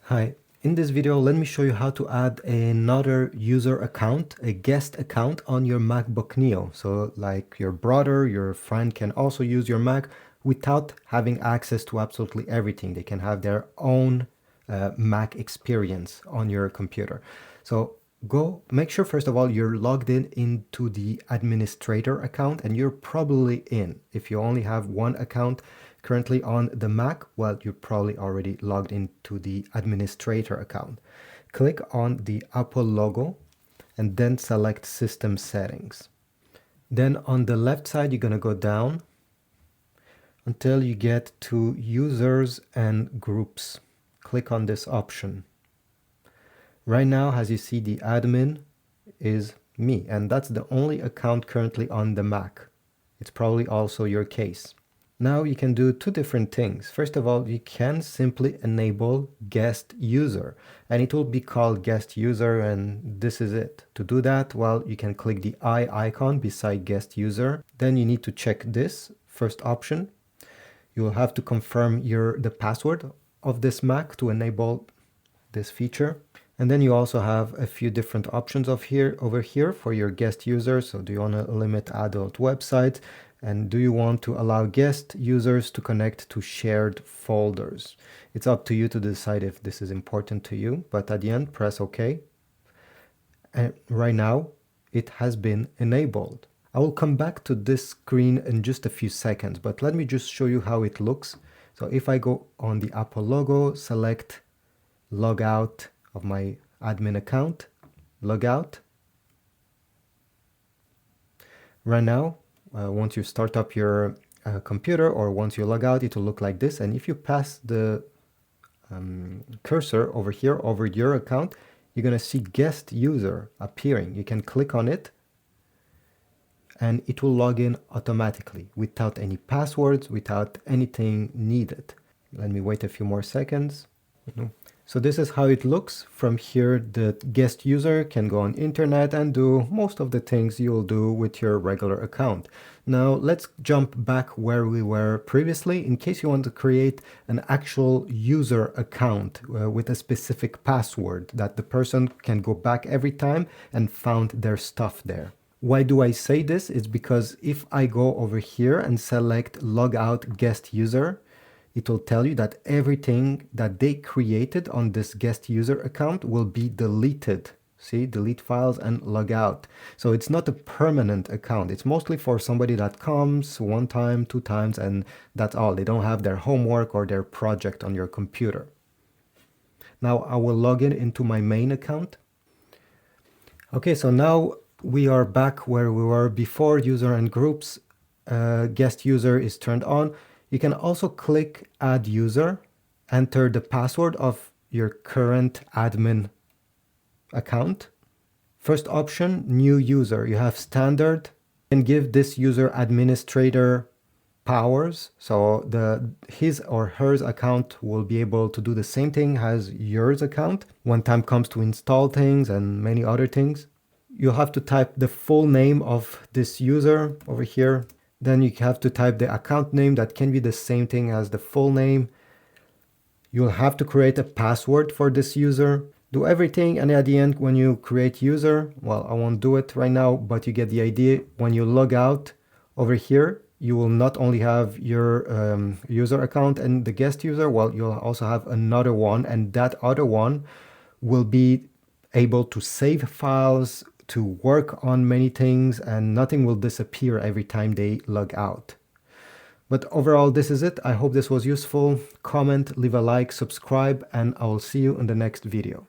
Hi, in this video, let me show you how to add another user account, a guest account on your MacBook Neo. So like your brother, your friend can also use your Mac without having access to absolutely everything. They can have their own Mac experience on your computer. So go make sure first of all you're logged in into the administrator account, and you're probably in. If you only have one account currently on the Mac, well, you're probably already logged into the administrator account. Click on the Apple logo and then select System Settings. Then on the left side, you're going to go down until you get to Users and Groups. Click on this option. Right now, as you see, the admin is me, and that's the only account currently on the Mac. It's probably also your case. Now you can do two different things. First of all, you can simply enable guest user, and it will be called guest user, and this is it. To do that, well, you can click the eye icon beside guest user. Then you need to check this first option. You will have to confirm the password of this Mac to enable this feature. And then you also have a few different options over here for your guest users. So do you want to limit adult websites? And do you want to allow guest users to connect to shared folders? It's up to you to decide if this is important to you, but at the end, press OK. And right now, it has been enabled. I will come back to this screen in just a few seconds, but let me just show you how it looks. So if I go on the Apple logo, select log out of my admin account, log out. Right now, once you start up your computer, or once you log out, it will look like this. And if you pass the cursor over here over your account, you're going to see guest user appearing. You can click on it and it will log in automatically without any passwords, without anything needed. Let me wait a few more seconds. So this is how it looks. From here, the guest user can go on internet and do most of the things you'll do with your regular account. Now let's jump back where we were previously in case you want to create an actual user account with a specific password that the person can go back every time and found their stuff there. Why do I say this? It's because if I go over here and select log out guest user, it will tell you that everything that they created on this guest user account will be deleted. See, delete files and log out. So it's not a permanent account. It's mostly for somebody that comes one time, two times, and that's all. They don't have their homework or their project on your computer. Now I will log in into my main account. Okay, so now we are back where we were before. User and groups. Guest user is turned on. You can also click add user, enter the password of your current admin account. First option, new user. You have standard. You can give this user administrator powers. So his or her account will be able to do the same thing as yours account when time comes to install things and many other things. You'll have to type the full name of this user over here. Then you have to type the account name. That can be the same thing as the full name. You'll have to create a password for this user. Do everything, and at the end, when you create user, well, I won't do it right now, but you get the idea. When you log out over here, you will not only have your user account and the guest user, well, you'll also have another one, and that other one will be able to save files, to work on many things, and nothing will disappear every time they log out. But overall, this is it. I hope this was useful. Comment, leave a like, subscribe, and I will see you in the next video.